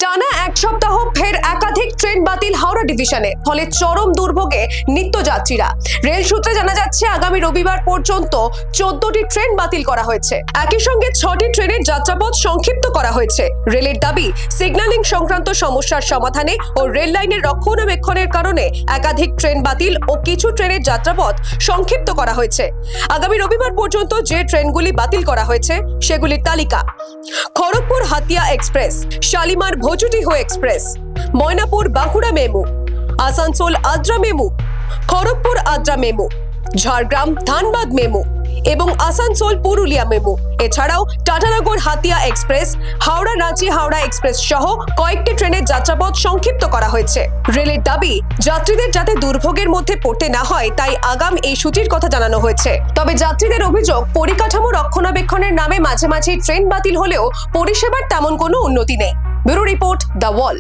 টানা এক সপ্তাহ ফের একাধিক ট্রেন বাতিল হাওড়া ডিভিশনে, ফলে চরম দুর্ভোগে নিত্যযাত্রীরা। রেল সূত্রে জানা যাচ্ছে, আগামী রবিবার পর্যন্ত 14টি ট্রেন বাতিল করা হয়েছে। একই সঙ্গে 6টি ট্রেনের যাত্রাপথ সংক্ষিপ্ত করা হয়েছে। রেলের দাবি, সিগন্যালিং সংক্রান্ত সমস্যার সমাধানে ও রেল লাইনের রক্ষণাবেক্ষণের কারণে একাধিক ট্রেন বাতিল ও কিছু ট্রেনের যাত্রাপথ সংক্ষিপ্ত করা হয়েছে। আগামী রবিবার পর্যন্ত যে ট্রেনগুলি বাতিল করা হয়েছে সেগুলির তালিকা: খড়গপুর হাতিয়া এক্সপ্রেস, শালিমার ভোজুডিহ এক্সপ্রেস, ময়নাপুর বাঁকুড়া মেমু, আসানসোল আদ্রা মেমু, খড়গপুর আদ্রা মেমু, ঝাড়গ্রাম ধানবাদ মেমু এবং আসানসোল পুরুলিয়া মেমু। এছাড়াও টাটানগর হাতিয়া এক্সপ্রেস, হাওড়া রাঁচি হাওড়া এক্সপ্রেস সহ কয়েকটি ট্রেনের যাত্রাপথ সংক্ষিপ্ত করা হয়েছে। রেলের দাবি, যাত্রীদের যাতে দুর্ভোগের মধ্যে পড়তে না হয় তাই আগাম এই সূচির কথা জানানো হয়েছে। তবে যাত্রীদের অভিযোগ, পরিকাঠামো রক্ষণাবেক্ষণের নামে মাঝে মাঝে ট্রেন বাতিল হলেও পরিষেবার তেমন কোনো উন্নতি নেই। Bureau report, the wall.